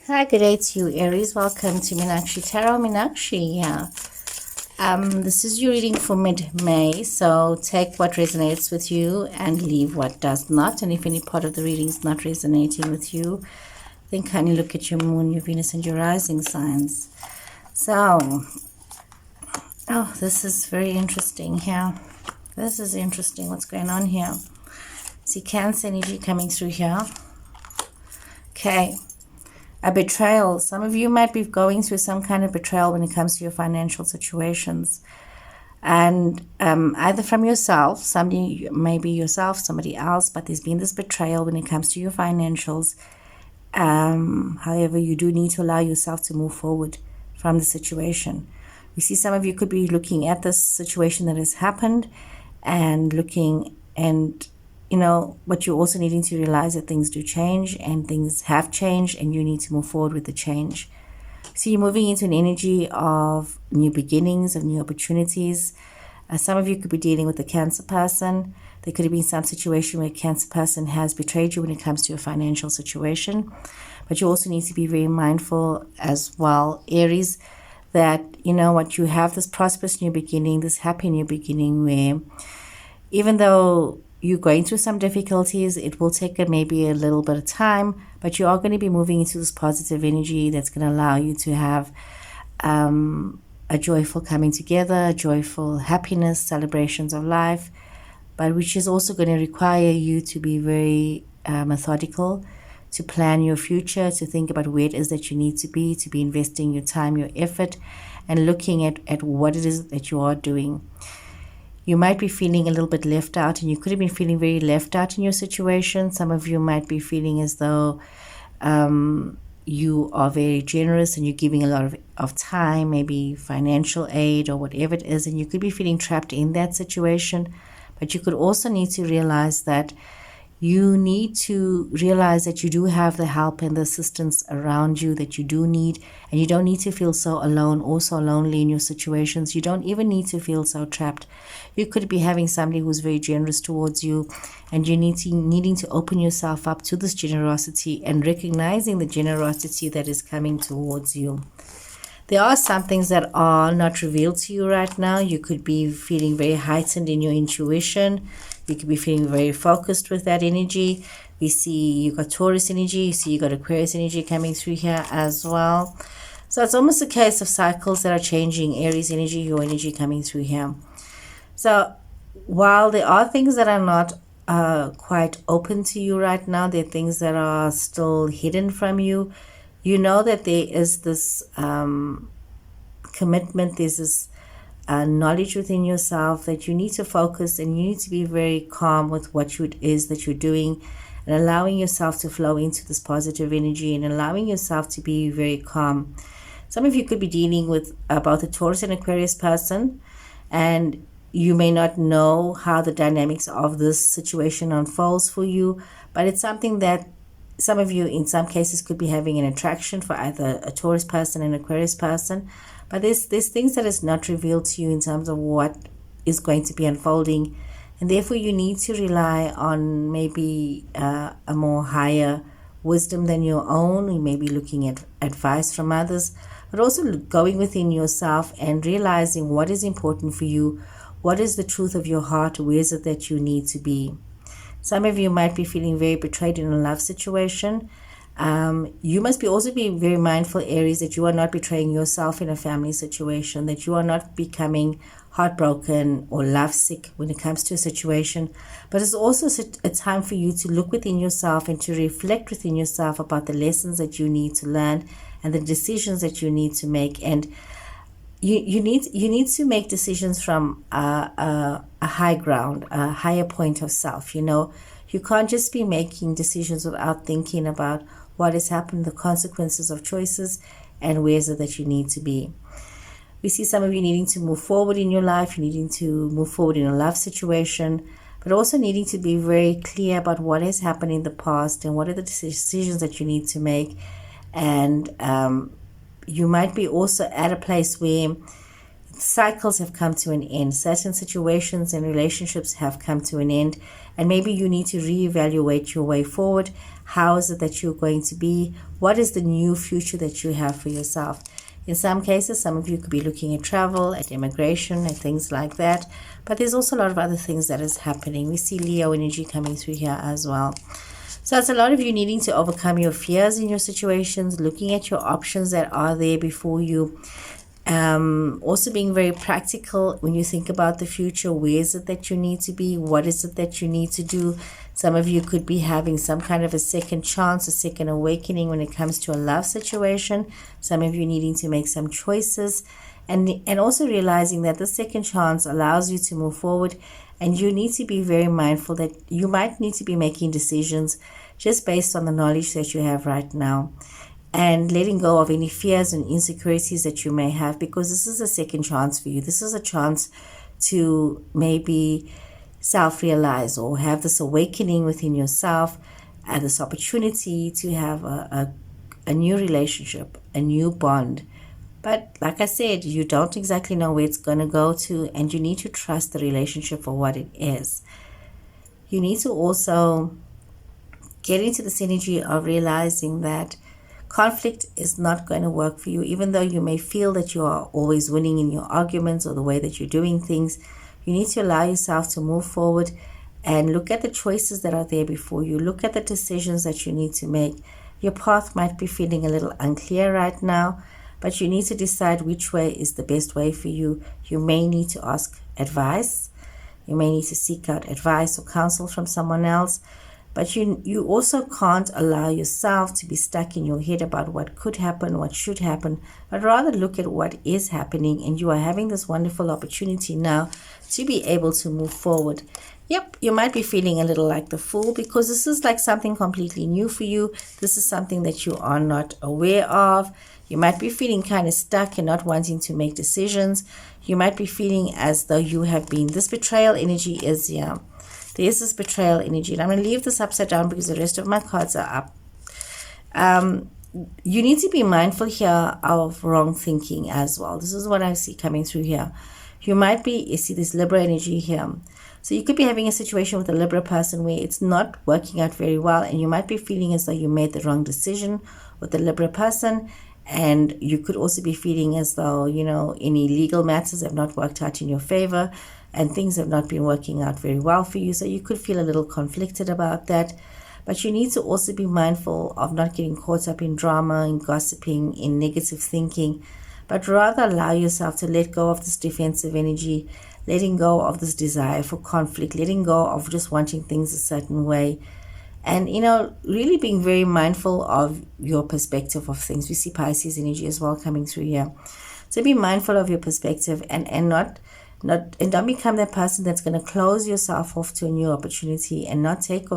Hi, good day to you, Aries. Welcome to Meenakshi Tarot. Meenakshi, yeah. This is your reading for mid-May, so take what resonates with you and leave what does not. And if any part of the reading is not resonating with you, then kindly look at your moon, your Venus, and your rising signs. So, this is very interesting here. This is interesting. What's going on here? See Cancer energy coming through here. Okay. A betrayal. Some of you might be going through some kind of betrayal when it comes to your financial situations. And either from yourself, somebody, maybe yourself, somebody else, but there's been this betrayal when it comes to your financials. However, you do need to allow yourself to move forward from the situation. We see some of you could be looking at this situation that has happened and looking and but you're also needing to realize that things do change and things have changed and you need to move forward with the change. So you're moving into an energy of new beginnings, of new opportunities. Some of you could be dealing with a Cancer person. There could have been some situation where a Cancer person has betrayed you when it comes to your financial situation. But you also need to be very mindful as well, Aries, that, you have this prosperous new beginning, this happy new beginning where even though you're going through some difficulties, it will take maybe a little bit of time, but you are going to be moving into this positive energy that's going to allow you to have a joyful coming together, joyful happiness, celebrations of life, but which is also going to require you to be very methodical, to plan your future, to think about where it is that you need to be investing your time, your effort, and looking at what it is that you are doing. You might be feeling a little bit left out, and you could have been feeling very left out in your situation. Some of you might be feeling as though you are very generous and you're giving a lot of time, maybe financial aid or whatever it is, and you could be feeling trapped in that situation. But you could also need to realize that you need to realize that you do have the help and the assistance around you that you do need, and you don't need to feel so alone or so lonely in your situations. You don't even need to feel so trapped. You could be having somebody who's very generous towards you, and you needing to open yourself up to this generosity and recognizing the generosity that is coming towards you. There are some things that are not revealed to you right now. You could be feeling very heightened in your intuition. You could be feeling very focused with that energy. We see you got Taurus energy. You see you got Aquarius energy coming through here as well. So it's almost a case of cycles that are changing. Aries energy, your energy coming through here. So while there are things that are not quite open to you right now, there are things that are still hidden from you. You know that there is this commitment, there's this knowledge within yourself that you need to focus and you need to be very calm with what it is that you're doing and allowing yourself to flow into this positive energy and allowing yourself to be very calm. Some of you could be dealing with both a Taurus and Aquarius person, and you may not know how the dynamics of this situation unfolds for you, but it's something that some of you in some cases could be having an attraction for either a Taurus person and Aquarius person, but there's things that is not revealed to you in terms of what is going to be unfolding, and therefore you need to rely on maybe a more higher wisdom than your own. You may be looking at advice from others, but also going within yourself and realizing what is important for you, what is the truth of your heart, where is it that you need to be. Some of you might be feeling very betrayed in a love situation. You must also be very mindful, Aries, that you are not betraying yourself in a family situation, that you are not becoming heartbroken or lovesick when it comes to a situation. But it's also a time for you to look within yourself and to reflect within yourself about the lessons that you need to learn and the decisions that you need to make. And you need to make decisions from a high ground, a higher point of self. You can't just be making decisions without thinking about what has happened, the consequences of choices, and where is it that you need to be. We see some of you needing to move forward in your life, you needing to move forward in a love situation, but also needing to be very clear about what has happened in the past and what are the decisions that you need to make. And you might be also at a place where cycles have come to an end. Certain situations and relationships have come to an end, and maybe you need to reevaluate your way forward, How is it that you're going to be? What is the new future that you have for yourself? In some cases, some of you could be looking at travel, at immigration, and things like that. But there's also a lot of other things that is happening. We see Leo energy coming through here as well. So it's a lot of you needing to overcome your fears in your situations, looking at your options that are there before you. Also being very practical when you think about the future. Where is it that you need to be? What is it that you need to do? Some of you could be having some kind of a second chance, a second awakening when it comes to a love situation. Some of you needing to make some choices, and also realizing that the second chance allows you to move forward, and you need to be very mindful that you might need to be making decisions just based on the knowledge that you have right now, and letting go of any fears and insecurities that you may have, because this is a second chance for you. This is a chance to maybe self-realize or have this awakening within yourself, and this opportunity to have a new relationship, a new bond. But like I said, you don't exactly know where it's going to go to, and you need to trust the relationship for what it is. You need to also get into this energy of realizing that conflict is not going to work for you. Even though you may feel that you are always winning in your arguments or the way that you're doing things, you need to allow yourself to move forward and look at the choices that are there before you. Look at the decisions that you need to make. Your path might be feeling a little unclear right now, but you need to decide which way is the best way for you. You may need to ask advice. You may need to seek out advice or counsel from someone else. But you also can't allow yourself to be stuck in your head about what could happen, what should happen, but rather look at what is happening, and you are having this wonderful opportunity now to be able to move forward. Yep, you might be feeling a little like the fool because this is like something completely new for you. This is something that you are not aware of. You might be feeling kind of stuck and not wanting to make decisions. You might be feeling as though you have been. This betrayal energy is here. There is this betrayal energy. And I'm going to leave this upside down because the rest of my cards are up. You need to be mindful here of wrong thinking as well. This is what I see coming through here. You might be, you see this Libra energy here. So you could be having a situation with a Libra person where it's not working out very well, and you might be feeling as though you made the wrong decision with the Libra person. And you could also be feeling as though, you know, any legal matters have not worked out in your favor and things have not been working out very well for you. So you could feel a little conflicted about that. But you need to also be mindful of not getting caught up in drama, in gossiping, in negative thinking, but rather allow yourself to let go of this defensive energy, letting go of this desire for conflict, letting go of just wanting things a certain way. And, you know, really being very mindful of your perspective of things. We see Pisces energy as well coming through here. So be mindful of your perspective and don't become that person that's going to close yourself off to a new opportunity and not take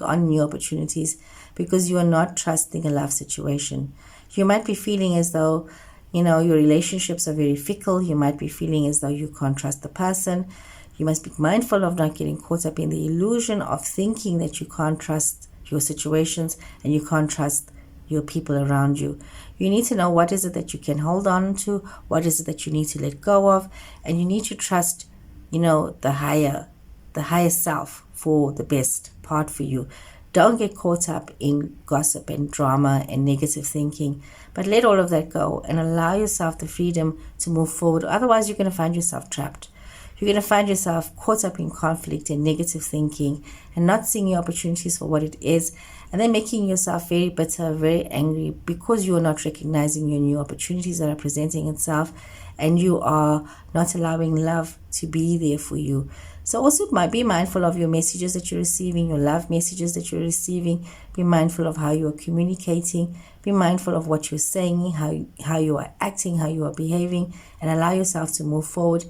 on new opportunities because you are not trusting a love situation. You might be feeling as though, you know, your relationships are very fickle. You might be feeling as though you can't trust the person. You must be mindful of not getting caught up in the illusion of thinking that you can't trust your situations and you can't trust your people around you. You need to know what is it that you can hold on to, what is it that you need to let go of, and you need to trust, you know, the higher self for the best part for you. Don't get caught up in gossip and drama and negative thinking, but let all of that go and allow yourself the freedom to move forward. Otherwise, you're going to find yourself trapped. You're going to find yourself caught up in conflict and negative thinking and not seeing your opportunities for what it is, and then making yourself very bitter, very angry because you are not recognizing your new opportunities that are presenting itself, and you are not allowing love to be there for you. So also be mindful of your messages that you're receiving, your love messages that you're receiving. Be mindful of how you are communicating. Be mindful of what you're saying, how you are acting, how you are behaving, and allow yourself to move forward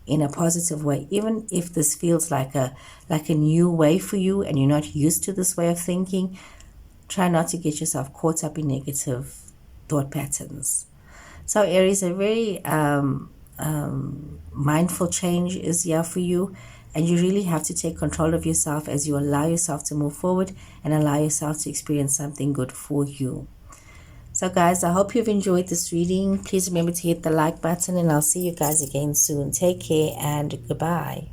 in a positive way. Even if this feels like a new way for you and you're not used to this way of thinking, try not to get yourself caught up in negative thought patterns. So Aries, a very mindful change is here for you, and you really have to take control of yourself as you allow yourself to move forward and allow yourself to experience something good for you. So guys, I hope you've enjoyed this reading. Please remember to hit the like button, and I'll see you guys again soon. Take care and goodbye.